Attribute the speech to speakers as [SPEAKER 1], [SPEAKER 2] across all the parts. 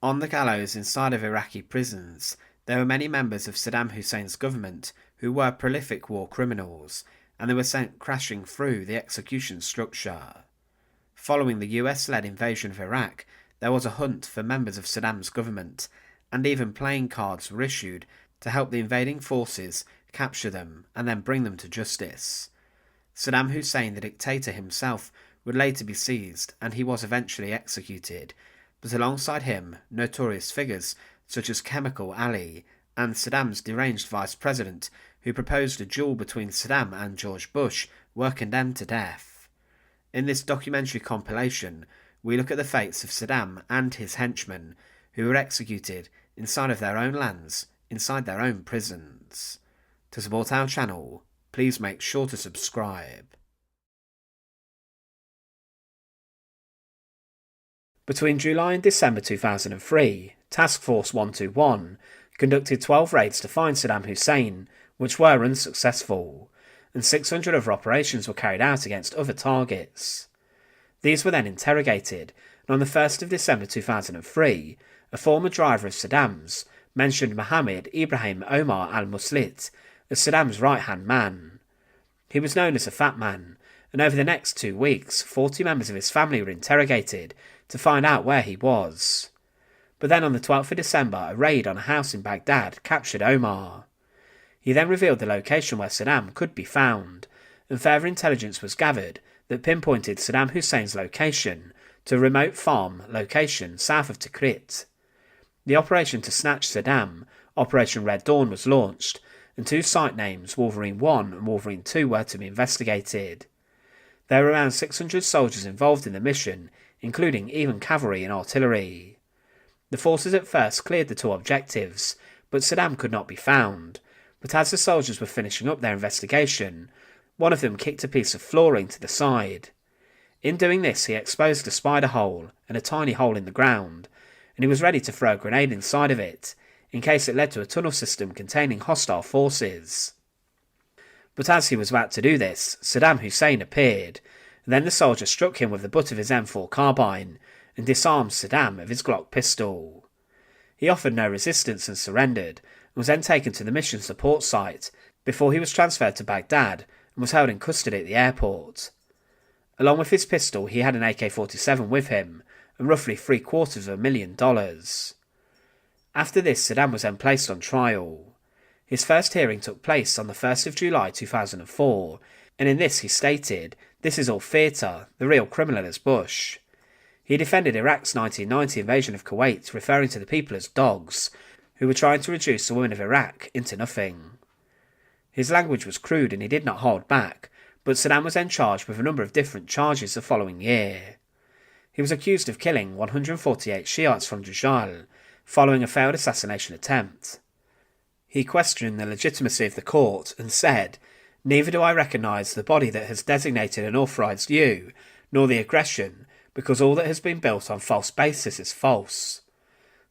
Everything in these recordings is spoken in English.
[SPEAKER 1] On the gallows inside of Iraqi prisons, there were many members of Saddam Hussein's government who were prolific war criminals, and they were sent crashing through the execution structure. Following the US-led invasion of Iraq, there was a hunt for members of Saddam's government, and even playing cards were issued to help the invading forces capture them and then bring them to justice. Saddam Hussein, the dictator himself, would later be seized, and he was eventually executed, but alongside him, notorious figures such as Chemical Ali and Saddam's deranged vice president, who proposed a duel between Saddam and George Bush, were condemned to death. In this documentary compilation, we look at the fates of Saddam and his henchmen, who were executed inside of their own lands, inside their own prisons. To support our channel, please make sure to subscribe. Between July and December 2003, Task Force 121 conducted 12 raids to find Saddam Hussein, which were unsuccessful, and 600 other operations were carried out against other targets. These were then interrogated, and on the 1st of December 2003, a former driver of Saddam's mentioned Mohammed Ibrahim Omar al-Muslit as Saddam's right-hand man. He was known as a Fat Man, and over the next 2 weeks, 40 members of his family were interrogated to find out where he was. But then on the 12th of December, a raid on a house in Baghdad captured Omar. He then revealed the location where Saddam could be found, and further intelligence was gathered that pinpointed Saddam Hussein's location to a remote farm location south of Tikrit. The operation to snatch Saddam, Operation Red Dawn, was launched, and 2 site names, Wolverine 1 and Wolverine 2, were to be investigated. There were around 600 soldiers involved in the mission, including even cavalry and artillery. The forces at first cleared the 2 objectives, but Saddam could not be found. But as the soldiers were finishing up their investigation, one of them kicked a piece of flooring to the side. In doing this, he exposed a spider hole and a tiny hole in the ground, and he was ready to throw a grenade inside of it, in case it led to a tunnel system containing hostile forces. But as he was about to do this, Saddam Hussein appeared, and then the soldier struck him with the butt of his M4 carbine and disarmed Saddam of his Glock pistol. He offered no resistance and surrendered, and was then taken to the mission support site before he was transferred to Baghdad and was held in custody at the airport. Along with his pistol, he had an AK-47 with him and roughly $750,000. After this, Saddam was then placed on trial. His first hearing took place on the 1st of July 2004, and in this he stated, "This is all theatre, the real criminal is Bush." He defended Iraq's 1990 invasion of Kuwait, referring to the people as dogs, who were trying to reduce the women of Iraq into nothing. His language was crude and he did not hold back, but Saddam was then charged with a number of different charges the following year. He was accused of killing 148 Shiites from Dujal, following a failed assassination attempt. He questioned the legitimacy of the court and said, "Neither do I recognise the body that has designated and authorised you, nor the aggression, because all that has been built on false basis is false."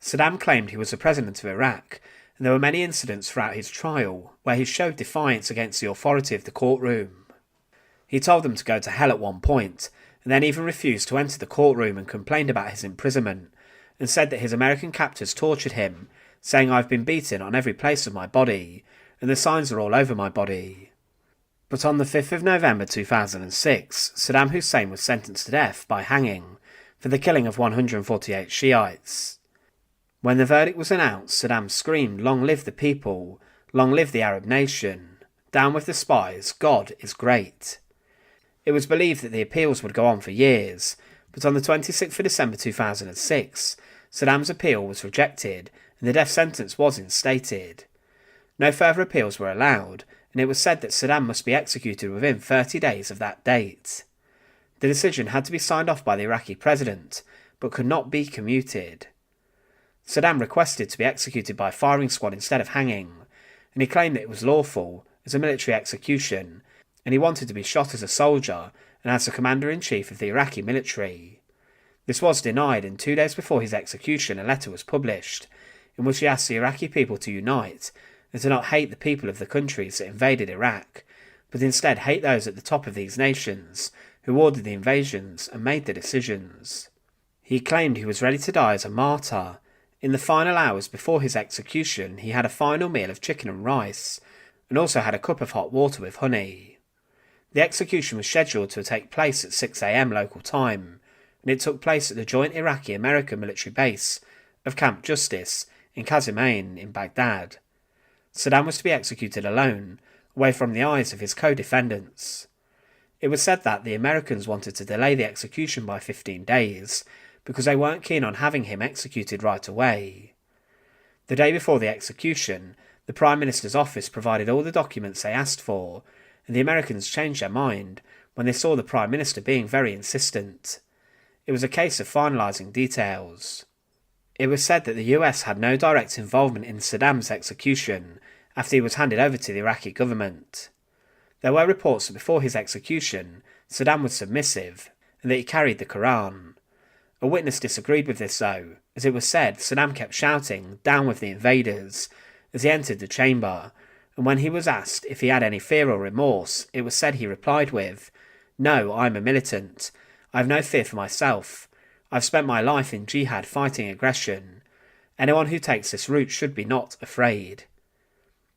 [SPEAKER 1] Saddam claimed he was the president of Iraq, and there were many incidents throughout his trial where he showed defiance against the authority of the courtroom. He told them to go to hell at one point, and then even refused to enter the courtroom and complained about his imprisonment, and said that his American captors tortured him, saying, "I've been beaten on every place of my body, and the signs are all over my body." But on the 5th of November 2006, Saddam Hussein was sentenced to death by hanging for the killing of 148 Shiites. When the verdict was announced, Saddam screamed, "Long live the people! Long live the Arab nation! Down with the spies! God is great!" It was believed that the appeals would go on for years, but on the 26th of December 2006, Saddam's appeal was rejected and the death sentence was instated. No further appeals were allowed, and it was said that Saddam must be executed within 30 days of that date. The decision had to be signed off by the Iraqi president, but could not be commuted. Saddam requested to be executed by firing squad instead of hanging, and he claimed that it was lawful as a military execution, and he wanted to be shot as a soldier and as the commander-in-chief of the Iraqi military. This was denied, and 2 days before his execution a letter was published, in which he asked the Iraqi people to unite and to not hate the people of the countries that invaded Iraq, but instead hate those at the top of these nations who ordered the invasions and made the decisions. He claimed he was ready to die as a martyr, In the final hours before his execution, he had a final meal of chicken and rice, and also had a cup of hot water with honey. The execution was scheduled to take place at 6 a.m. local time, and it took place at the joint Iraqi-American military base of Camp Justice in Qasemain in Baghdad. Saddam was to be executed alone, away from the eyes of his co-defendants. It was said that the Americans wanted to delay the execution by 15 days, because they weren't keen on having him executed right away. The day before the execution, the Prime Minister's office provided all the documents they asked for, and the Americans changed their mind when they saw the Prime Minister being very insistent. It was a case of finalising details. It was said that the US had no direct involvement in Saddam's execution after he was handed over to the Iraqi government. There were reports that before his execution, Saddam was submissive, and that he carried the Quran. A witness disagreed with this though, as it was said Saddam kept shouting, "Down with the invaders," as he entered the chamber, and when he was asked if he had any fear or remorse, it was said he replied with, "No, I'm a militant. I have no fear for myself. I've spent my life in jihad fighting aggression. Anyone who takes this route should be not afraid."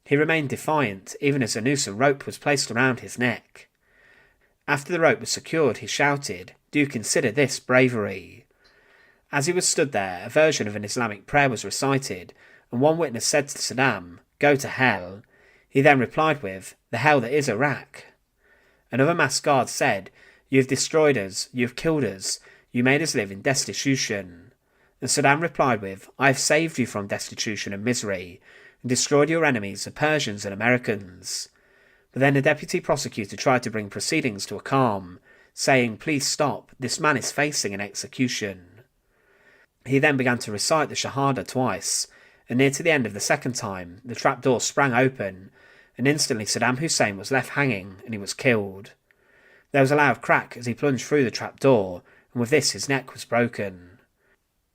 [SPEAKER 1] He remained defiant, even as a noose and rope was placed around his neck. After the rope was secured, he shouted, "Do you consider this bravery?" As he was stood there, a version of an Islamic prayer was recited, and one witness said to Saddam, "Go to hell." He then replied with, "The hell that is Iraq." Another masked guard said, "You have destroyed us, you have killed us, you made us live in destitution." And Saddam replied with, "I have saved you from destitution and misery, and destroyed your enemies, the Persians and Americans." But then the deputy prosecutor tried to bring proceedings to a calm, saying, "Please stop, this man is facing an execution." He then began to recite the Shahada twice, and near to the end of the second time, the trapdoor sprang open, and instantly Saddam Hussein was left hanging, and he was killed. There was a loud crack as he plunged through the trapdoor, and with this his neck was broken.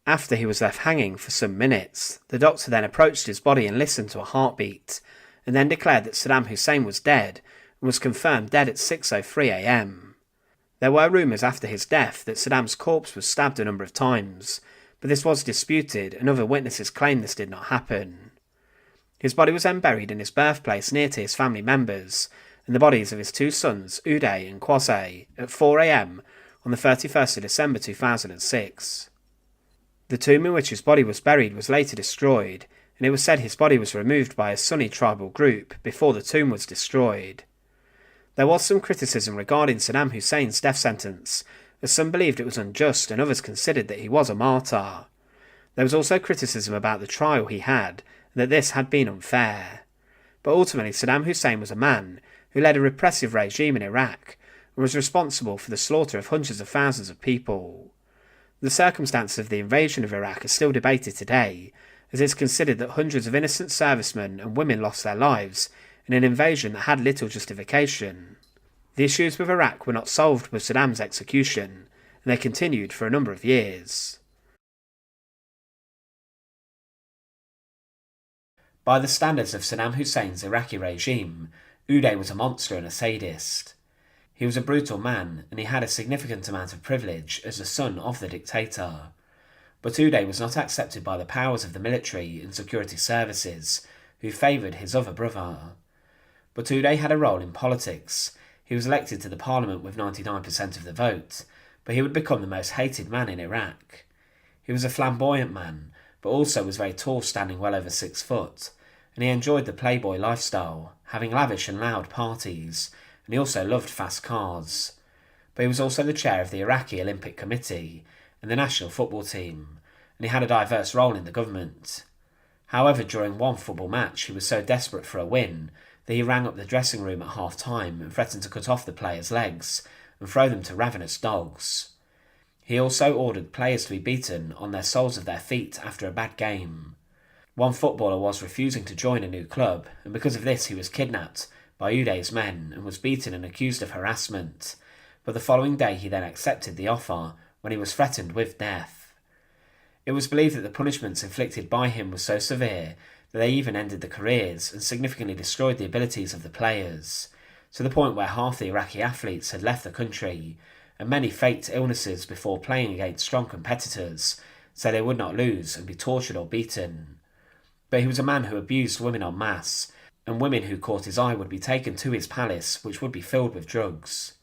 [SPEAKER 1] After he was left hanging for some minutes, the doctor then approached his body and listened to a heartbeat, and then declared that Saddam Hussein was dead, and was confirmed dead at 6:03 a.m. There were rumours after his death that Saddam's corpse was stabbed a number of times, but this was disputed, and other witnesses claimed this did not happen. His body was then buried in his birthplace near to his family members, and the bodies of his two sons, Uday and Qasem, at 4 a.m. on the 31st of December 2006. The tomb in which his body was buried was later destroyed, and it was said his body was removed by a Sunni tribal group before the tomb was destroyed. There was some criticism regarding Saddam Hussein's death sentence, as some believed it was unjust and others considered that he was a martyr. There was also criticism about the trial he had, and that this had been unfair. But ultimately Saddam Hussein was a man who led a repressive regime in Iraq, and was responsible for the slaughter of hundreds of thousands of people. The circumstances of the invasion of Iraq are still debated today, as it's considered that hundreds of innocent servicemen and women lost their lives in an invasion that had little justification. The issues with Iraq were not solved with Saddam's execution, and they continued for a number of years. By the standards of Saddam Hussein's Iraqi regime, Uday was a monster and a sadist. He was a brutal man, and he had a significant amount of privilege as the son of the dictator. But Uday was not accepted by the powers of the military and security services, who favoured his other brother. But Uday had a role in politics. He was elected to the parliament with 99% of the vote, but he would become the most hated man in Iraq. He was a flamboyant man, but also was very tall, standing well over 6 foot, and he enjoyed the playboy lifestyle, having lavish and loud parties, and he also loved fast cars. But he was also the chair of the Iraqi Olympic Committee and the national football team, and he had a diverse role in the government. However, during one football match, he was so desperate for a win that he rang up the dressing room at half-time and threatened to cut off the players' legs and throw them to ravenous dogs. He also ordered players to be beaten on the soles of their feet after a bad game. One footballer was refusing to join a new club, and because of this he was kidnapped by Uday's men and was beaten and accused of harassment, but the following day he then accepted the offer when he was threatened with death. It was believed that the punishments inflicted by him were so severe that they even ended the careers and significantly destroyed the abilities of the players, to the point where half the Iraqi athletes had left the country, and many faked illnesses before playing against strong competitors so they would not lose and be tortured or beaten. But he was a man who abused women en masse, and women who caught his eye would be taken to his palace, which would be filled with drugs.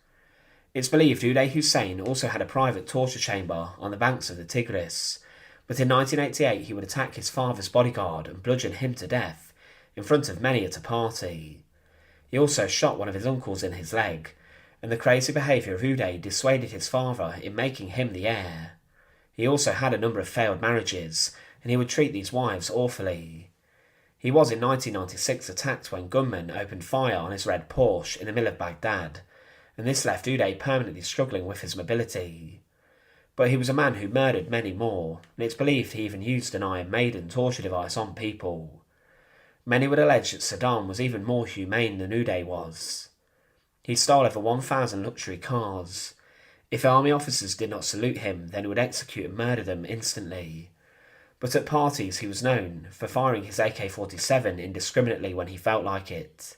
[SPEAKER 1] It's believed Uday Hussein also had a private torture chamber on the banks of the Tigris, but in 1988 he would attack his father's bodyguard and bludgeon him to death in front of many at a party. He also shot one of his uncles in his leg, and the crazy behaviour of Uday dissuaded his father in making him the heir. He also had a number of failed marriages, and he would treat these wives awfully. He was in 1996 attacked when gunmen opened fire on his red Porsche in the middle of Baghdad, and this left Uday permanently struggling with his mobility. But he was a man who murdered many more, and it's believed he even used an Iron Maiden torture device on people. Many would allege that Saddam was even more humane than Uday was. He stole over 1,000 luxury cars. If army officers did not salute him, then he would execute and murder them instantly. But at parties he was known for firing his AK-47 indiscriminately when he felt like it.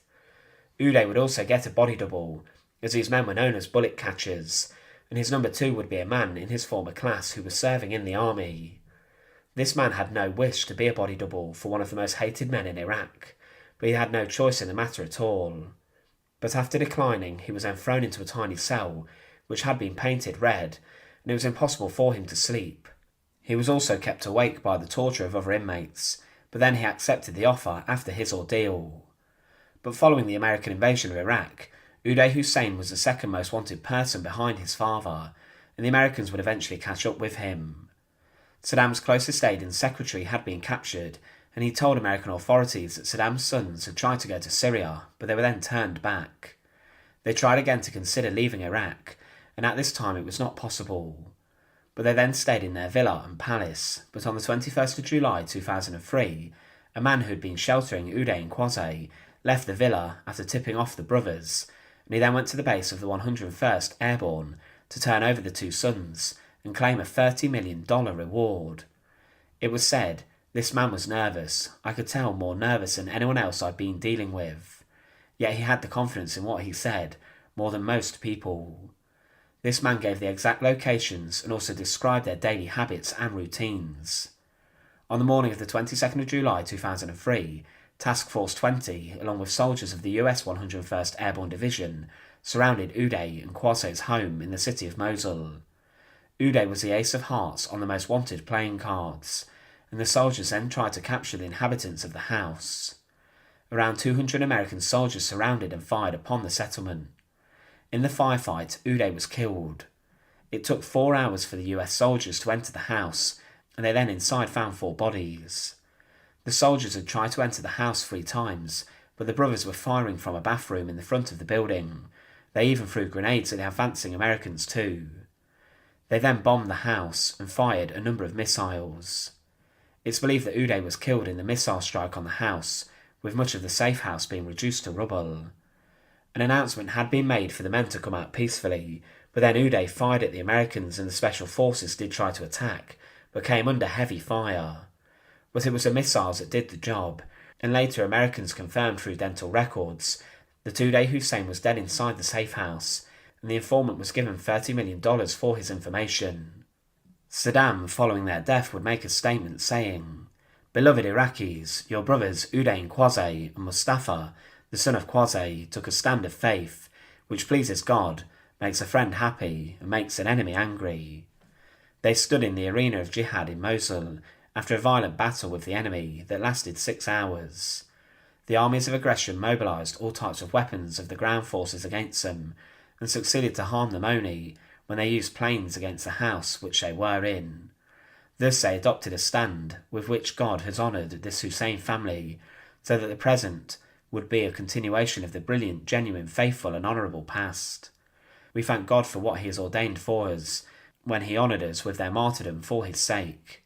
[SPEAKER 1] Uday would also get a body double, as these men were known as bullet catchers, and his number 2 would be a man in his former class who was serving in the army. This man had no wish to be a body double for one of the most hated men in Iraq, but he had no choice in the matter at all. But after declining, he was then thrown into a tiny cell, which had been painted red, and it was impossible for him to sleep. He was also kept awake by the torture of other inmates, but then he accepted the offer after his ordeal. But following the American invasion of Iraq, Uday Hussein was the second most wanted person behind his father, and the Americans would eventually catch up with him. Saddam's closest aide and secretary had been captured, and he told American authorities that Saddam's sons had tried to go to Syria, but they were then turned back. They tried again to consider leaving Iraq, and at this time it was not possible. But they then stayed in their villa and palace, but on the 21st of July 2003, a man who had been sheltering Uday and Kwase left the villa after tipping off the brothers, and he then went to the base of the 101st Airborne to turn over the 2 sons and claim a $30 million reward. It was said, "This man was nervous. I could tell more nervous than anyone else I'd been dealing with. Yet he had the confidence in what he said, more than most people." This man gave the exact locations and also described their daily habits and routines. On the morning of the 22nd of July 2003, Task Force 20, along with soldiers of the US 101st Airborne Division, surrounded Uday and Kwase's home in the city of Mosul. Uday was the Ace of Hearts on the most wanted playing cards, and the soldiers then tried to capture the inhabitants of the house. Around 200 American soldiers surrounded and fired upon the settlement. In the firefight, Uday was killed. It took 4 hours for the US soldiers to enter the house, and they then inside found 4 bodies. The soldiers had tried to enter the house 3 times, but the brothers were firing from a bathroom in the front of the building. They even threw grenades at the advancing Americans too. They then bombed the house and fired a number of missiles. It's believed that Uday was killed in the missile strike on the house, with much of the safe house being reduced to rubble. An announcement had been made for the men to come out peacefully, but then Uday fired at the Americans and the special forces did try to attack, but came under heavy fire. But it was the missiles that did the job, and later Americans confirmed through dental records that Uday Hussein was dead inside the safe house, and the informant was given $30 million for his information. Saddam, following their death, would make a statement saying, "Beloved Iraqis, your brothers Uday and Kwase and Mustafa, the son of Kwase, took a stand of faith, which pleases God, makes a friend happy, and makes an enemy angry. They stood in the arena of jihad in Mosul after a violent battle with the enemy that lasted 6 hours. The armies of aggression mobilised all types of weapons of the ground forces against them, and succeeded to harm them only when they used planes against the house which they were in. Thus they adopted a stand with which God has honoured this Hussein family, so that the present would be a continuation of the brilliant, genuine, faithful and honourable past. We thank God for what he has ordained for us, when he honoured us with their martyrdom for his sake.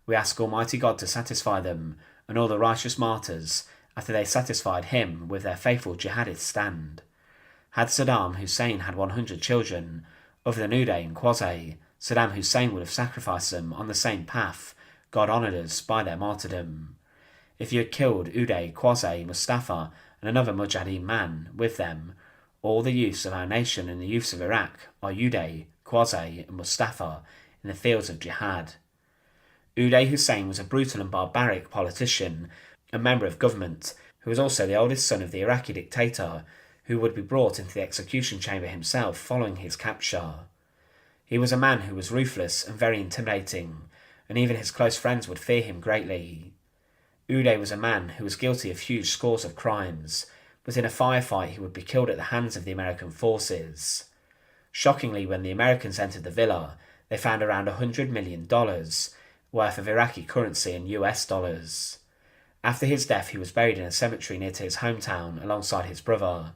[SPEAKER 1] We ask Almighty God to satisfy them and all the righteous martyrs after they satisfied him with their faithful jihadist stand. Had Saddam Hussein had 100 children, other than Uday and Kwase, Saddam Hussein would have sacrificed them on the same path God honoured us by their martyrdom. If you had killed Uday, Kwase, Mustafa and another Mujahideen man with them, all the youths of our nation and the youths of Iraq are Uday, Kwase and Mustafa in the fields of jihad. Uday Hussein was a brutal and barbaric politician and member of government who was also the oldest son of the Iraqi dictator, who would be brought into the execution chamber himself following his capture. He was a man who was ruthless and very intimidating, and even his close friends would fear him greatly. Uday was a man who was guilty of huge scores of crimes, but in a firefight he would be killed at the hands of the American forces. Shockingly, when the Americans entered the villa, they found around $100 million worth of Iraqi currency and US dollars. After his death, he was buried in a cemetery near to his hometown alongside his brother,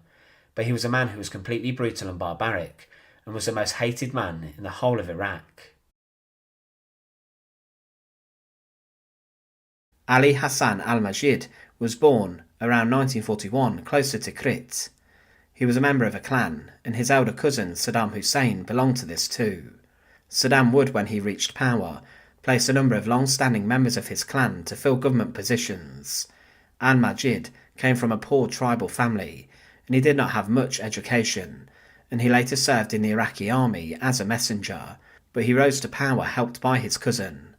[SPEAKER 1] but he was a man who was completely brutal and barbaric, and was the most hated man in the whole of Iraq. Ali Hassan al-Majid was born around 1941 closer to Tikrit. He was a member of a clan, and his elder cousin Saddam Hussein belonged to this too. Saddam would, when he reached power, place a number of long-standing members of his clan to fill government positions. Al-Majid came from a poor tribal family, and he did not have much education, and he later served in the Iraqi army as a messenger, but he rose to power helped by his cousin.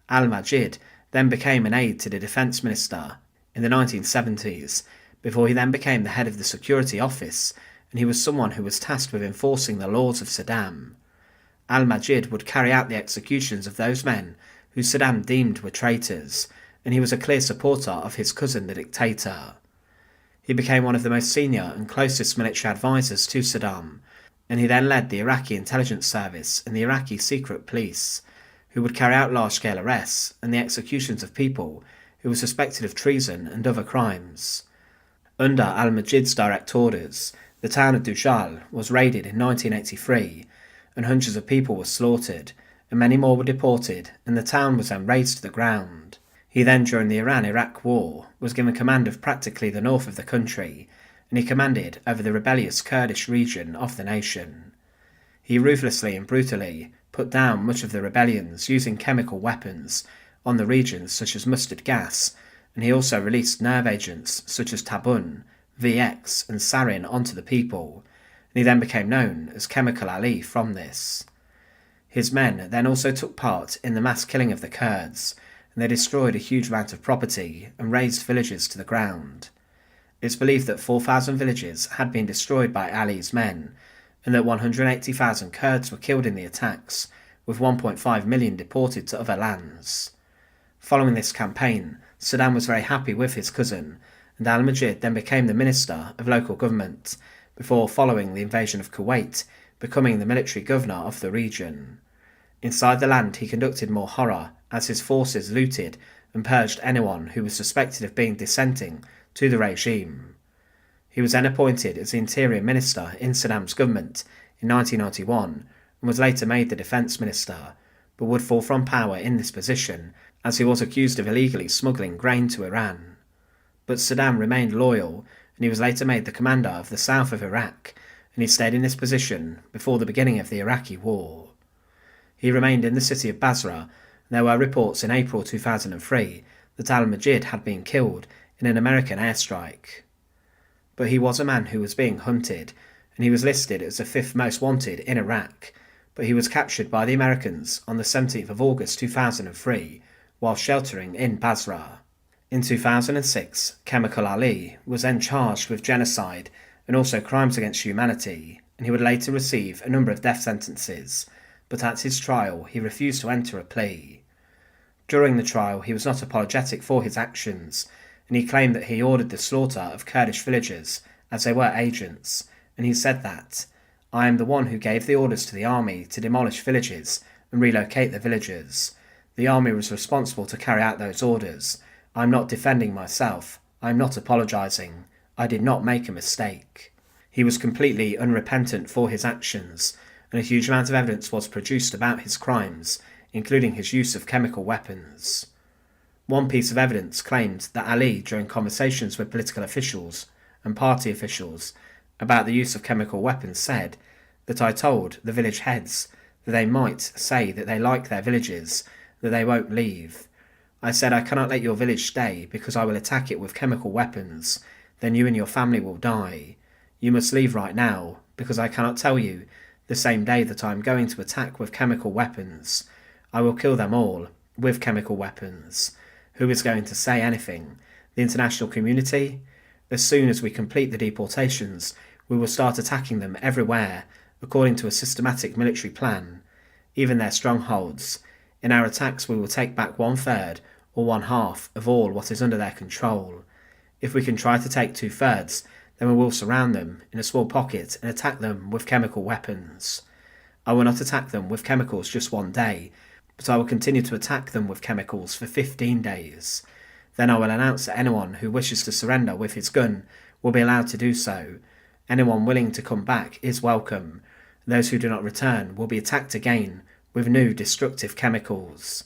[SPEAKER 1] Al-Majid then became an aide to the defence minister in the 1970s, before he then became the head of the security office, and he was someone who was tasked with enforcing the laws of Saddam. Al-Majid would carry out the executions of those men who Saddam deemed were traitors, and he was a clear supporter of his cousin the dictator. He became one of the most senior and closest military advisors to Saddam, and he then led the Iraqi intelligence service and the Iraqi secret police, who would carry out large-scale arrests and the executions of people who were suspected of treason and other crimes. Under al-Majid's direct orders, the town of Dujal was raided in 1983, and hundreds of people were slaughtered, and many more were deported, and the town was then razed to the ground. He then, during the Iran-Iraq War, was given command of practically the north of the country, and he commanded over the rebellious Kurdish region of the nation. He ruthlessly and brutally put down much of the rebellions using chemical weapons on the regions such as mustard gas, and he also released nerve agents such as tabun, VX and sarin onto the people, and he then became known as Chemical Ali from this. His men then also took part in the mass killing of the Kurds, and they destroyed a huge amount of property and razed villages to the ground. It's believed that 4,000 villages had been destroyed by Ali's men, and that 180,000 Kurds were killed in the attacks, with 1.5 million deported to other lands. Following this campaign, Saddam was very happy with his cousin, and al-Majid then became the Minister of Local Government, before, following the invasion of Kuwait, becoming the military governor of the region. Inside the land he conducted more horror, as his forces looted and purged anyone who was suspected of being dissenting to the regime. He was then appointed as the Interior Minister in Saddam's government in 1991, and was later made the Defence Minister, but would fall from power in this position as he was accused of illegally smuggling grain to Iran. But Saddam remained loyal, and he was later made the commander of the south of Iraq, and he stayed in this position before the beginning of the Iraqi War. He remained in the city of Basra, and there were reports in April 2003 that al-Majid had been killed in an American airstrike. But he was a man who was being hunted, and he was listed as the 5th most wanted in Iraq, but he was captured by the Americans on the 17th of August 2003 while sheltering in Basra. In 2006, Chemical Ali was then charged with genocide and also crimes against humanity, and he would later receive a number of death sentences, but at his trial he refused to enter a plea. During the trial he was not apologetic for his actions, and he claimed that he ordered the slaughter of Kurdish villagers as they were agents, and he said that, "I am the one who gave the orders to the army to demolish villages and relocate the villagers. The army was responsible to carry out those orders. I'm not defending myself. I'm not apologising. I did not make a mistake." He was completely unrepentant for his actions, and a huge amount of evidence was produced about his crimes, including his use of chemical weapons. One piece of evidence claimed that Ali, during conversations with political officials and party officials about the use of chemical weapons, said that "I told the village heads that they might say that they like their villages, that they won't leave. I said, I cannot let your village stay because I will attack it with chemical weapons. Then you and your family will die. You must leave right now because I cannot tell you the same day that I am going to attack with chemical weapons. I will kill them all with chemical weapons. Who is going to say anything? The international community? As soon as we complete the deportations, we will start attacking them everywhere, according to a systematic military plan, even their strongholds. In our attacks we will take back 1/3 or 1/2 of all what is under their control. If we can try to take 2/3, then we will surround them in a small pocket and attack them with chemical weapons. I will not attack them with chemicals just one day, but I will continue to attack them with chemicals for 15 days. Then I will announce that anyone who wishes to surrender with his gun will be allowed to do so. Anyone willing to come back is welcome. Those who do not return will be attacked again with new destructive chemicals.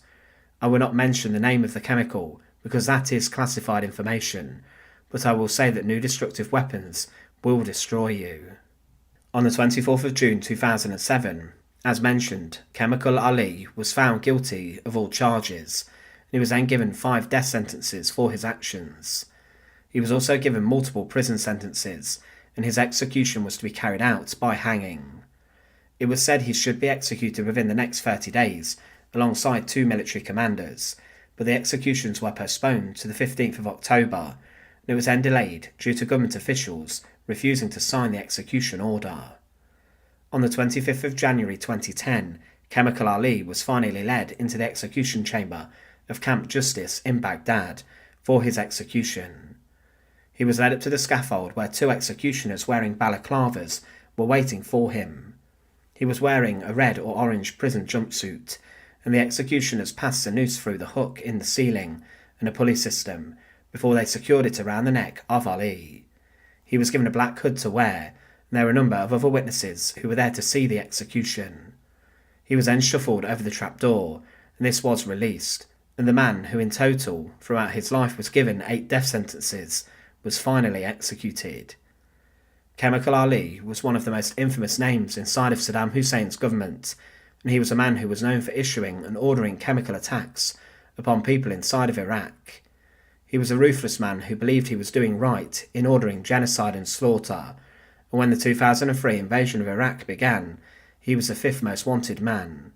[SPEAKER 1] I will not mention the name of the chemical because that is classified information, but I will say that new destructive weapons will destroy you. On the 24th of June 2007, as mentioned, Chemical Ali was found guilty of all charges, and he was then given 5 death sentences for his actions. He was also given multiple prison sentences, and his execution was to be carried out by hanging. It was said he should be executed within the next 30 days, alongside 2 military commanders, but the executions were postponed to the 15th of October, and it was then delayed due to government officials refusing to sign the execution order. On the 25th of January 2010, Chemical Ali was finally led into the execution chamber of Camp Justice in Baghdad for his execution. He was led up to the scaffold where 2 executioners wearing balaclavas were waiting for him. He was wearing a red or orange prison jumpsuit, and the executioners passed a noose through the hook in the ceiling and a pulley system before they secured it around the neck of Ali. He was given a black hood to wear, and there were a number of other witnesses who were there to see the execution. He was then shuffled over the trapdoor, and this was released, and the man who in total throughout his life was given 8 death sentences was finally executed. Chemical Ali was one of the most infamous names inside of Saddam Hussein's government, and he was a man who was known for issuing and ordering chemical attacks upon people inside of Iraq. He was a ruthless man who believed he was doing right in ordering genocide and slaughter, and when the 2003 invasion of Iraq began, he was the 5th most wanted man.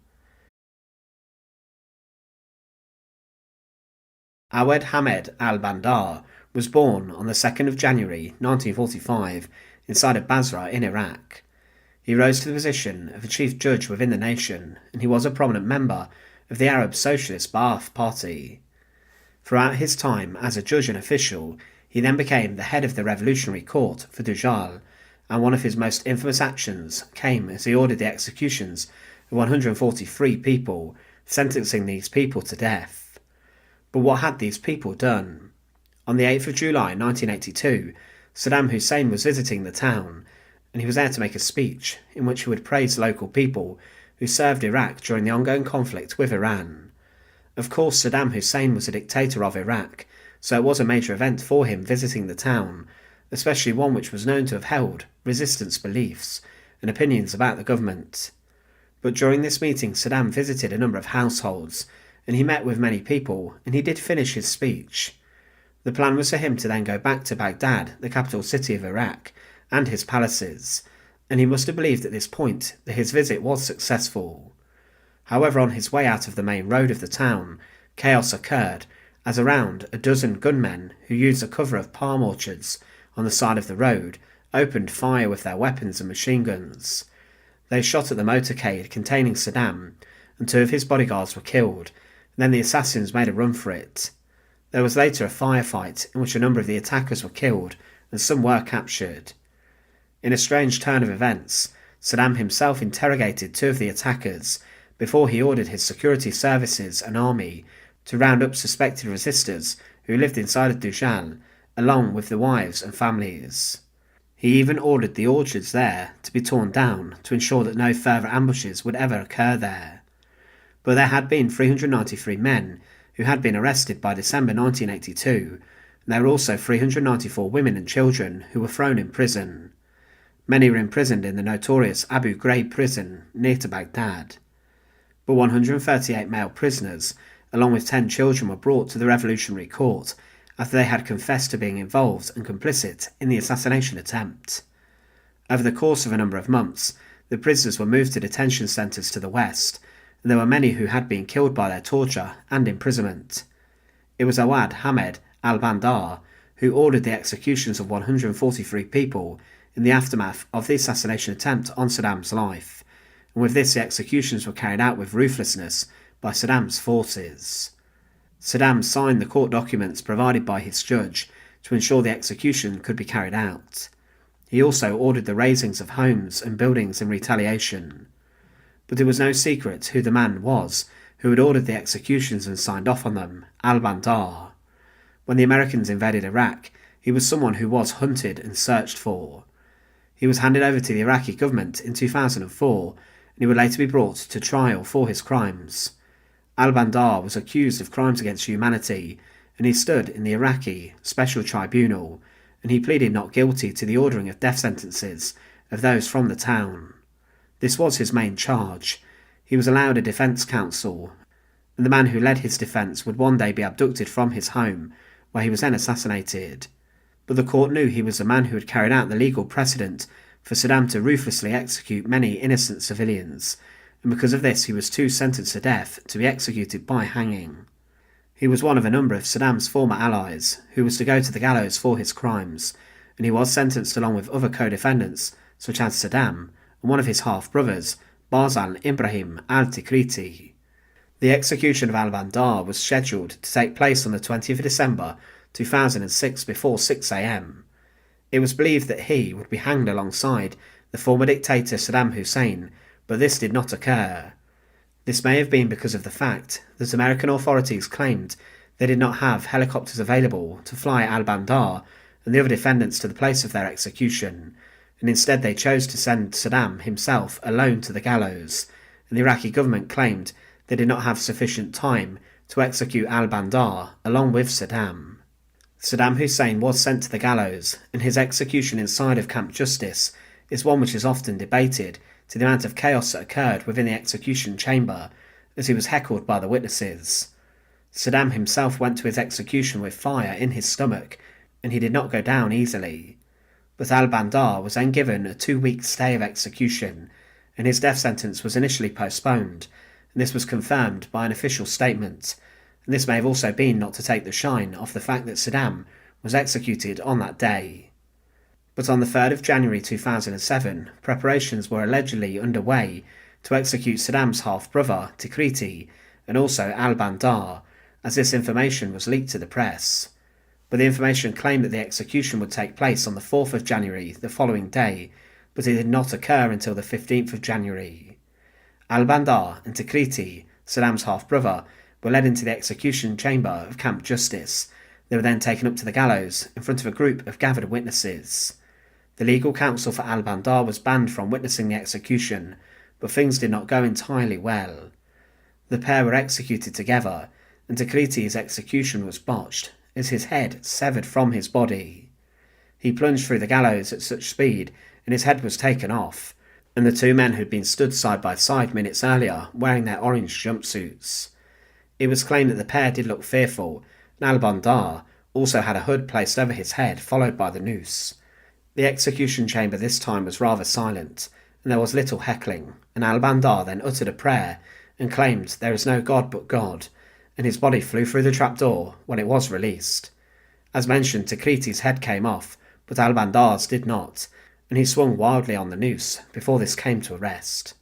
[SPEAKER 1] Awad Hamed al-Bandar was born on the 2nd of January 1945 inside of Basra in Iraq. He rose to the position of a chief judge within the nation, and he was a prominent member of the Arab Socialist Ba'ath Party. Throughout his time as a judge and official, he then became the head of the Revolutionary Court for Dujal, and one of his most infamous actions came as he ordered the executions of 143 people, sentencing these people to death. But what had these people done? On the 8th of July 1982, Saddam Hussein was visiting the town, and he was there to make a speech in which he would praise local people who served Iraq during the ongoing conflict with Iran. Of course, Saddam Hussein was a dictator of Iraq, so it was a major event for him visiting the town, especially one which was known to have held resistance beliefs and opinions about the government. But during this meeting, Saddam visited a number of households, and he met with many people, and he did finish his speech. The plan was for him to then go back to Baghdad, the capital city of Iraq, and his palaces, and he must have believed at this point that his visit was successful. However, on his way out of the main road of the town, chaos occurred, as around a dozen gunmen who used the cover of palm orchards on the side of the road opened fire with their weapons and machine guns. They shot at the motorcade containing Saddam, and 2 of his bodyguards were killed, and then the assassins made a run for it. There was later a firefight in which a number of the attackers were killed and some were captured. In a strange turn of events, Saddam himself interrogated 2 of the attackers before he ordered his security services and army to round up suspected resistors who lived inside of Dujal, along with the wives and families. He even ordered the orchards there to be torn down to ensure that no further ambushes would ever occur there. But there had been 393 men who had been arrested by December 1982, and there were also 394 women and children who were thrown in prison. Many were imprisoned in the notorious Abu Ghraib prison near to Baghdad. But 138 male prisoners, along with 10 children, were brought to the Revolutionary Court after they had confessed to being involved and complicit in the assassination attempt. Over the course of a number of months, the prisoners were moved to detention centres to the west, and there were many who had been killed by their torture and imprisonment. It was Awad Hamed al-Bandar who ordered the executions of 143 people in the aftermath of the assassination attempt on Saddam's life, and with this the executions were carried out with ruthlessness by Saddam's forces. Saddam signed the court documents provided by his judge to ensure the execution could be carried out. He also ordered the razings of homes and buildings in retaliation. But it was no secret who the man was who had ordered the executions and signed off on them, al-Bandar. When the Americans invaded Iraq, he was someone who was hunted and searched for. He was handed over to the Iraqi government in 2004, and he would later be brought to trial for his crimes. Al-Bandar was accused of crimes against humanity, and he stood in the Iraqi Special Tribunal, and he pleaded not guilty to the ordering of death sentences of those from the town. This was his main charge. He was allowed a defence counsel, and the man who led his defence would one day be abducted from his home, where he was then assassinated. But the court knew he was the man who had carried out the legal precedent for Saddam to ruthlessly execute many innocent civilians, and because of this he was too sentenced to death to be executed by hanging. He was one of a number of Saddam's former allies who was to go to the gallows for his crimes, and he was sentenced along with other co-defendants such as Saddam and one of his half-brothers, Barzan Ibrahim al-Tikriti. The execution of al-Bandar was scheduled to take place on the 20th of December 2006 before 6 a.m. It was believed that he would be hanged alongside the former dictator Saddam Hussein, but this did not occur. This may have been because of the fact that American authorities claimed they did not have helicopters available to fly al-Bandar and the other defendants to the place of their execution, and instead they chose to send Saddam himself alone to the gallows, and the Iraqi government claimed they did not have sufficient time to execute al-Bandar along with Saddam. Saddam Hussein was sent to the gallows, and his execution inside of Camp Justice is one which is often debated to the amount of chaos that occurred within the execution chamber, as he was heckled by the witnesses. Saddam himself went to his execution with fire in his stomach, and he did not go down easily. But al-Bandar was then given a 2-week stay of execution, and his death sentence was initially postponed, and this was confirmed by an official statement, and this may have also been not to take the shine off the fact that Saddam was executed on that day. But on the 3rd of January 2007, preparations were allegedly underway to execute Saddam's half-brother, Tikriti, and also al-Bandar, as this information was leaked to the press. But the information claimed that the execution would take place on the 4th of January, the following day, but it did not occur until the 15th of January. Al-Bandar and Tikriti, Saddam's half-brother, were led into the execution chamber of Camp Justice. They were then taken up to the gallows in front of a group of gathered witnesses. The legal counsel for al-Bandar was banned from witnessing the execution, but things did not go entirely well. The pair were executed together, and Tikriti's execution was botched, as his head severed from his body. He plunged through the gallows at such speed, and his head was taken off, and the two men had been stood side by side minutes earlier, wearing their orange jumpsuits. It was claimed that the pair did look fearful, and al-Bandar also had a hood placed over his head, followed by the noose. The execution chamber this time was rather silent, and there was little heckling, and al-Bandar then uttered a prayer and claimed there is no God but God, and his body flew through the trapdoor when it was released. As mentioned, Tikriti's head came off, but al-Bandar's did not, and he swung wildly on the noose before this came to a rest.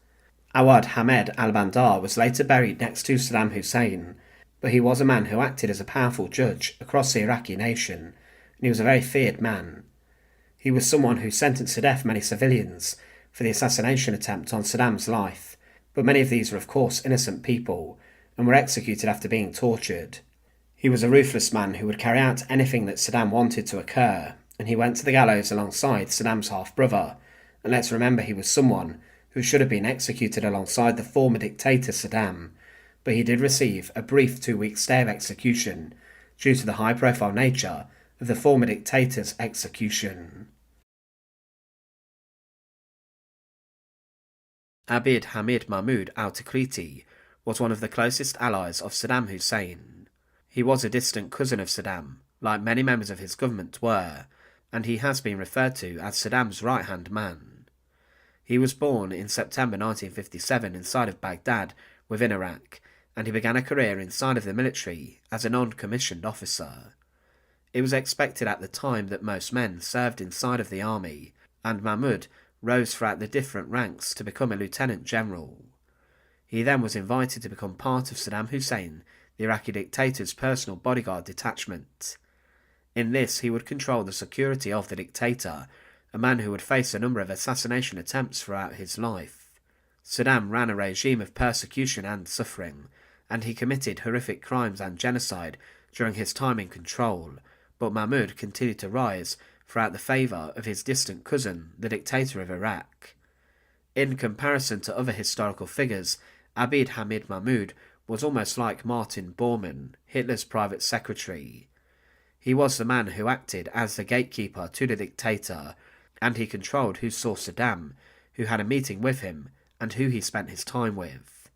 [SPEAKER 1] Awad Hamed al-Bandar was later buried next to Saddam Hussein, but he was a man who acted as a powerful judge across the Iraqi nation, and he was a very feared man. He was someone who sentenced to death many civilians for the assassination attempt on Saddam's life, but many of these were of course innocent people, and were executed after being tortured. He was a ruthless man who would carry out anything that Saddam wanted to occur, and he went to the gallows alongside Saddam's half-brother, and let's remember he was someone who should have been executed alongside the former dictator Saddam, but he did receive a brief 2-week stay of execution due to the high-profile nature of the former dictator's execution. Abid Hamid Mahmoud al-Tikriti was one of the closest allies of Saddam Hussein. He was a distant cousin of Saddam, like many members of his government were, and he has been referred to as Saddam's right-hand man. He was born in September 1957 inside of Baghdad within Iraq, and he began a career inside of the military as a non-commissioned officer. It was expected at the time that most men served inside of the army, and Mahmoud rose throughout the different ranks to become a lieutenant general. He then was invited to become part of Saddam Hussein, the Iraqi dictator's personal bodyguard detachment. In this, he would control the security of the dictator, a man who would face a number of assassination attempts throughout his life. Saddam ran a regime of persecution and suffering, and he committed horrific crimes and genocide during his time in control, but Mahmoud continued to rise throughout the favour of his distant cousin, the dictator of Iraq. In comparison to other historical figures, Abd Hamid Mahmoud was almost like Martin Bormann, Hitler's private secretary. He was the man who acted as the gatekeeper to the dictator, and he controlled who saw Saddam, who had a meeting with him, and who he spent his time with.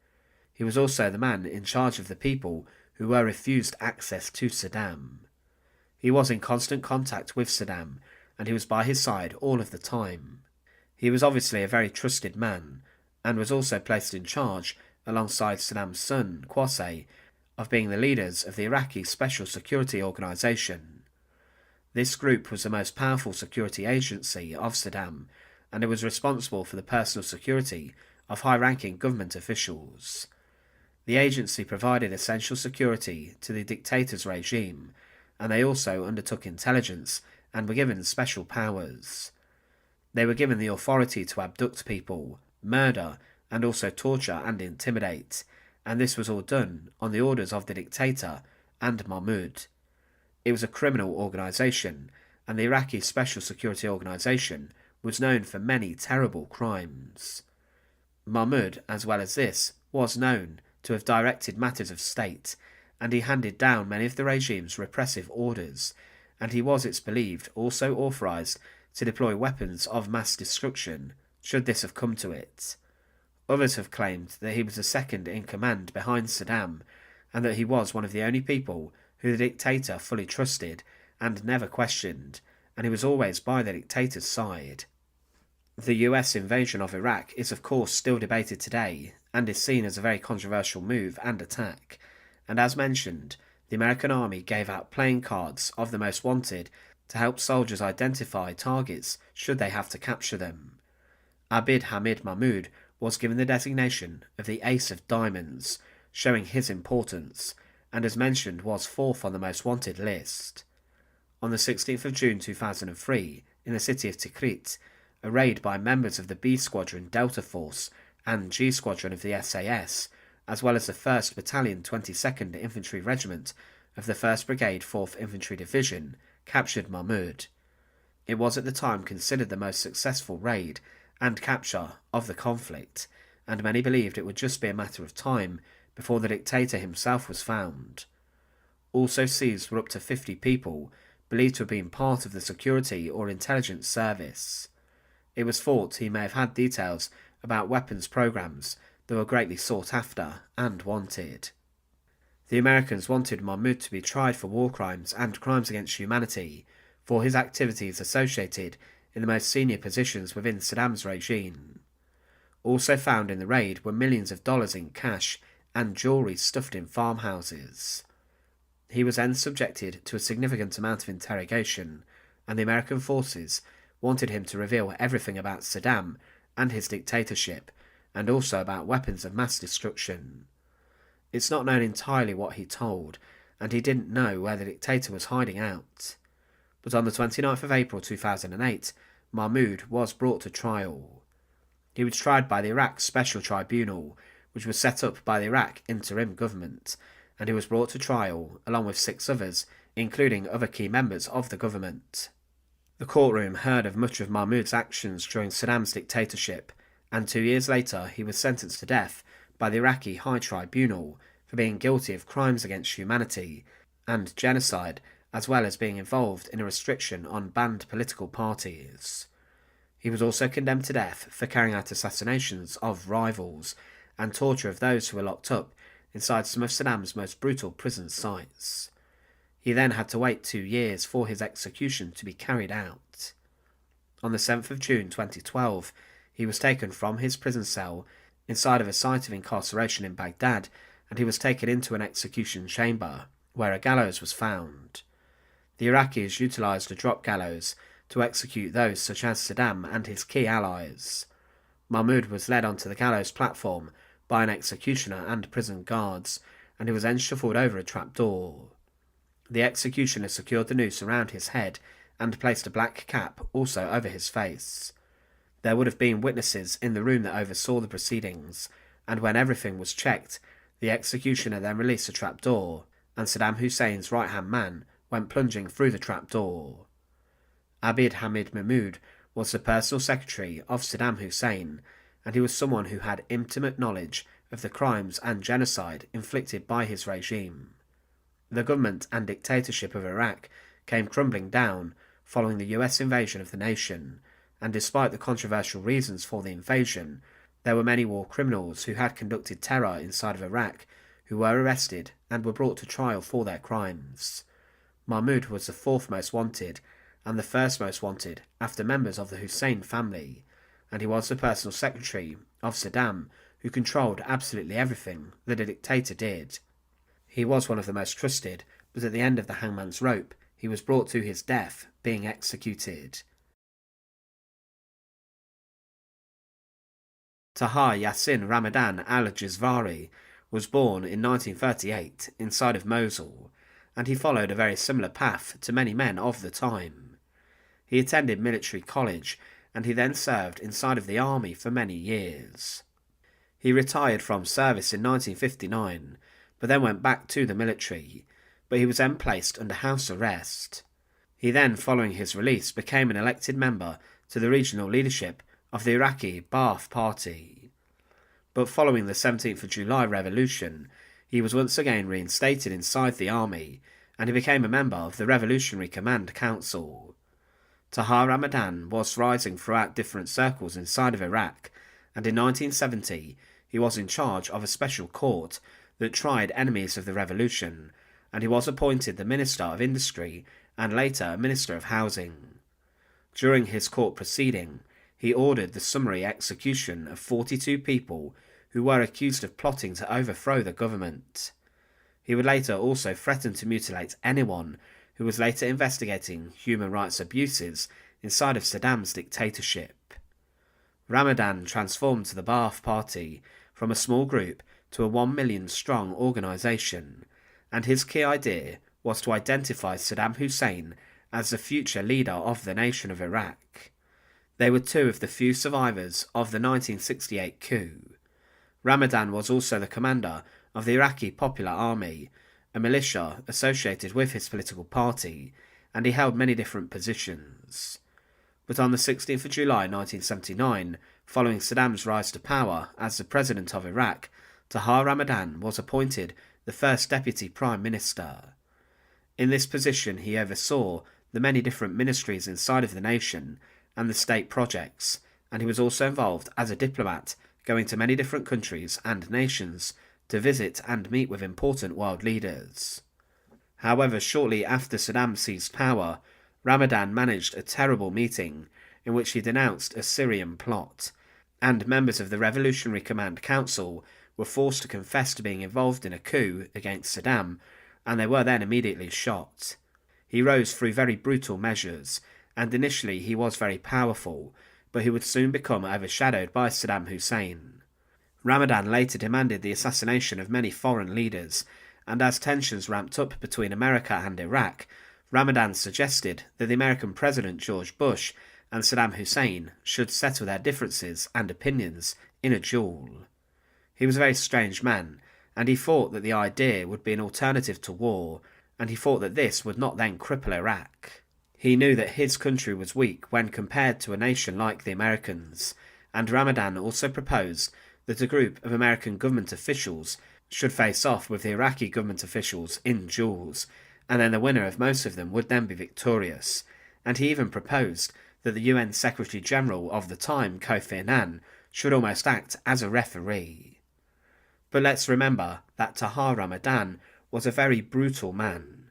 [SPEAKER 1] He was also the man in charge of the people who were refused access to Saddam. He was in constant contact with Saddam, and he was by his side all of the time. He was obviously a very trusted man, and was also placed in charge, alongside Saddam's son, Qasem, of being the leaders of the Iraqi Special Security Organization. This group was the most powerful security agency of Saddam, and it was responsible for the personal security of high-ranking government officials. The agency provided essential security to the dictator's regime, and they also undertook intelligence and were given special powers. They were given the authority to abduct people, murder, and also torture and intimidate, and this was all done on the orders of the dictator and Mahmoud. It was a criminal organisation, and the Iraqi Special Security Organisation was known for many terrible crimes. Mahmoud, as well as this, was known to have directed matters of state, and he handed down many of the regime's repressive orders, and he was, it's believed, also authorised to deploy weapons of mass destruction, should this have come to it. Others have claimed that he was the second in command behind Saddam, and that he was one of the only people who the dictator fully trusted and never questioned, and he was always by the dictator's side. The US invasion of Iraq is of course still debated today, and is seen as a very controversial move and attack, and as mentioned, the American army gave out playing cards of the most wanted to help soldiers identify targets should they have to capture them. Abd Hamid Mahmoud was given the designation of the Ace of Diamonds, showing his importance, and as mentioned was fourth on the most wanted list. On the 16th of June 2003, in the city of Tikrit, a raid by members of the B Squadron Delta Force and G Squadron of the SAS, as well as the 1st Battalion 22nd Infantry Regiment of the 1st Brigade 4th Infantry Division, captured Mahmoud. It was at the time considered the most successful raid and capture of the conflict, and many believed it would just be a matter of time before the dictator himself was found. Also seized were up to 50 people, believed to have been part of the security or intelligence service. It was thought he may have had details about weapons programs that were greatly sought after and wanted. The Americans wanted Mahmoud to be tried for war crimes and crimes against humanity for his activities associated in the most senior positions within Saddam's regime. Also found in the raid were millions of dollars in cash and jewellery stuffed in farmhouses. He was then subjected to a significant amount of interrogation, and the American forces wanted him to reveal everything about Saddam and his dictatorship, and also about weapons of mass destruction. It's not known entirely what he told, and he didn't know where the dictator was hiding out. But on the 29th of April 2008, Mahmoud was brought to trial. He was tried by the Iraq Special Tribunal, which was set up by the Iraq interim government, and he was brought to trial along with 6 others, including other key members of the government. The courtroom heard of much of Mahmoud's actions during Saddam's dictatorship, and 2 years later he was sentenced to death by the Iraqi High Tribunal for being guilty of crimes against humanity and genocide, as well as being involved in a restriction on banned political parties. He was also condemned to death for carrying out assassinations of rivals and torture of those who were locked up inside some of Saddam's most brutal prison sites. He then had to wait 2 years for his execution to be carried out. On the 7th of June 2012, he was taken from his prison cell inside of a site of incarceration in Baghdad, and he was taken into an execution chamber, where a gallows was found. The Iraqis utilised a drop gallows to execute those such as Saddam and his key allies. Mahmoud was led onto the gallows platform by an executioner and prison guards, and he was then shuffled over a trapdoor. The executioner secured the noose around his head and placed a black cap also over his face. There would have been witnesses in the room that oversaw the proceedings, and when everything was checked, the executioner then released a trapdoor, and Saddam Hussein's right-hand man went plunging through the trapdoor. Abid Hamid Mahmoud was the personal secretary of Saddam Hussein, and he was someone who had intimate knowledge of the crimes and genocide inflicted by his regime. The government and dictatorship of Iraq came crumbling down following the US invasion of the nation, and despite the controversial reasons for the invasion, there were many war criminals who had conducted terror inside of Iraq who were arrested and were brought to trial for their crimes. Mahmoud was the fourth most wanted and the first most wanted after members of the Hussein family, and he was the personal secretary of Saddam, who controlled absolutely everything that a dictator did. He was one of the most trusted, but at the end of the hangman's rope, he was brought to his death, being executed. Tahar Yassin Ramadan al-Jazvari was born in 1938 inside of Mosul, and he followed a very similar path to many men of the time. He attended military college, and he then served inside of the army for many years. He retired from service in 1959, but then went back to the military, but he was then placed under house arrest. He then, following his release, became an elected member to the regional leadership of the Iraqi Ba'ath Party. But following the 17th of July revolution, he was once again reinstated inside the army, and he became a member of the Revolutionary Command Council. Tahar Ramadan was rising throughout different circles inside of Iraq, and in 1970 he was in charge of a special court that tried enemies of the revolution, and he was appointed the Minister of Industry and later Minister of Housing. During his court proceeding, he ordered the summary execution of 42 people who were accused of plotting to overthrow the government. He would later also threaten to mutilate anyone who was later investigating human rights abuses inside of Saddam's dictatorship. Ramadan transformed the Ba'ath Party from a small group to a 1 million strong organisation, and his key idea was to identify Saddam Hussein as the future leader of the nation of Iraq. They were two of the few survivors of the 1968 coup. Ramadan was also the commander of the Iraqi Popular Army, a militia associated with his political party, and he held many different positions. But on the 16th of July 1979, following Saddam's rise to power as the president of Iraq, Tahar Ramadan was appointed the first deputy prime minister. In this position he oversaw the many different ministries inside of the nation and the state projects, and he was also involved as a diplomat, going to many different countries and nations to visit and meet with important world leaders. However, shortly after Saddam seized power, Ramadan managed a terrible meeting in which he denounced a Syrian plot, and members of the Revolutionary Command Council were forced to confess to being involved in a coup against Saddam, and they were then immediately shot. He rose through very brutal measures, and initially he was very powerful, but he would soon become overshadowed by Saddam Hussein. Ramadan later demanded the assassination of many foreign leaders, and as tensions ramped up between America and Iraq, Ramadan suggested that the American President George Bush and Saddam Hussein should settle their differences and opinions in a duel. He was a very strange man, and he thought that the idea would be an alternative to war, and he thought that this would not then cripple Iraq. He knew that his country was weak when compared to a nation like the Americans, and Ramadan also proposed that a group of American government officials should face off with the Iraqi government officials in duels, and then the winner of most of them would then be victorious, and he even proposed that the UN Secretary-General of the time, Kofi Annan, should almost act as a referee. But let's remember that Tahar Ramadan was a very brutal man.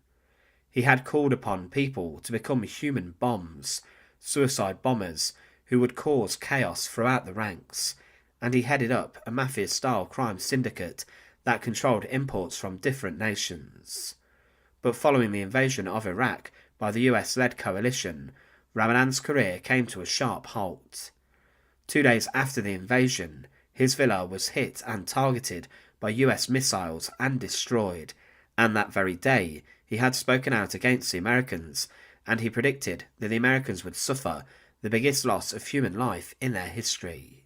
[SPEAKER 1] He had called upon people to become human bombs, suicide bombers, who would cause chaos throughout the ranks, and he headed up a mafia-style crime syndicate that controlled imports from different nations. But following the invasion of Iraq by the US-led coalition, Ramadan's career came to a sharp halt. 2 days after the invasion, his villa was hit and targeted by US missiles and destroyed, and that very day he had spoken out against the Americans, and he predicted that the Americans would suffer the biggest loss of human life in their history.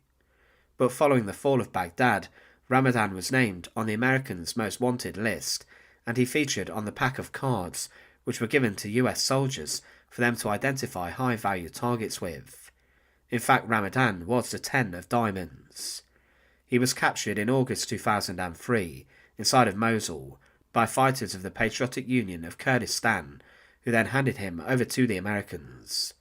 [SPEAKER 1] But following the fall of Baghdad, Ramadan was named on the Americans' most wanted list, and he featured on the pack of cards which were given to US soldiers for them to identify high-value targets with. In fact, Ramadan was the 10 of diamonds. He was captured in August 2003 inside of Mosul by fighters of the Patriotic Union of Kurdistan, who then handed him over to the Americans.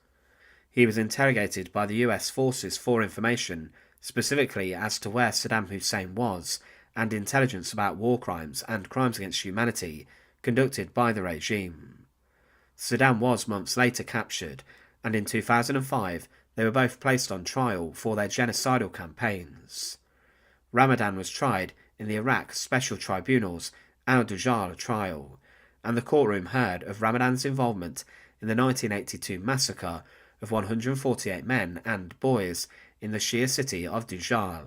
[SPEAKER 1] He was interrogated by the US forces for information, specifically as to where Saddam Hussein was, and intelligence about war crimes and crimes against humanity conducted by the regime. Saddam was months later captured, and in 2005 they were both placed on trial for their genocidal campaigns. Ramadan was tried in the Iraq Special Tribunal's Al-Dujal trial, and the courtroom heard of Ramadan's involvement in the 1982 massacre of 148 men and boys in the Shia city of Dujal.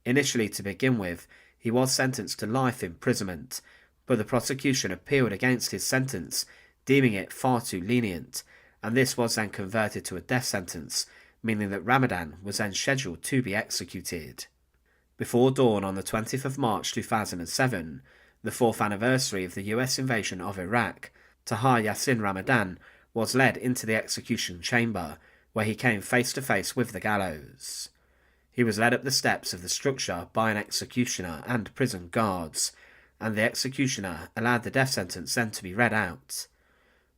[SPEAKER 1] Initially, to begin with, he was sentenced to life imprisonment, but the prosecution appealed against his sentence, deeming it far too lenient, and this was then converted to a death sentence, meaning that Ramadan was then scheduled to be executed. Before dawn on the 20th of March 2007, the 4th anniversary of the US invasion of Iraq, Taha Yassin Ramadan was led into the execution chamber, where he came face to face with the gallows. He was led up the steps of the structure by an executioner and prison guards, and the executioner allowed the death sentence then to be read out.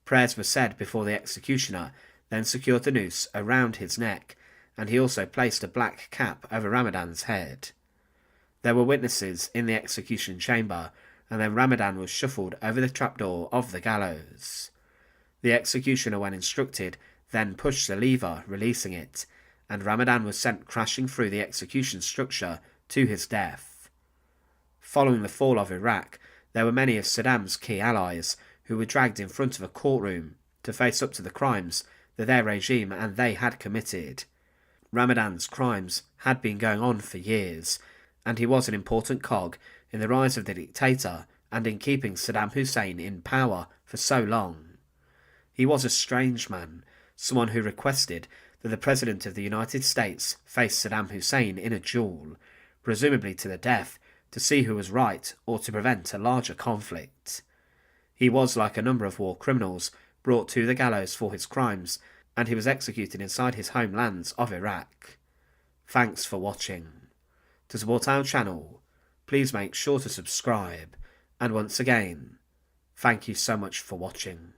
[SPEAKER 1] Prayers were said before the executioner then secured the noose around his neck, and he also placed a black cap over Ramadan's head. There were witnesses in the execution chamber, and then Ramadan was shuffled over the trapdoor of the gallows. The executioner, when instructed, then pushed the lever, releasing it, and Ramadan was sent crashing through the execution structure to his death. Following the fall of Iraq, there were many of Saddam's key allies who were dragged in front of a courtroom to face up to the crimes that their regime and they had committed. Ramadan's crimes had been going on for years, and he was an important cog in the rise of the dictator and in keeping Saddam Hussein in power for so long. He was a strange man, someone who requested that the President of the United States face Saddam Hussein in a duel, presumably to the death, to see who was right or to prevent a larger conflict. He was, like a number of war criminals, brought to the gallows for his crimes, and he was executed inside his homelands of Iraq. Thanks for watching. To support our channel, please make sure to subscribe, and once again, thank you so much for watching.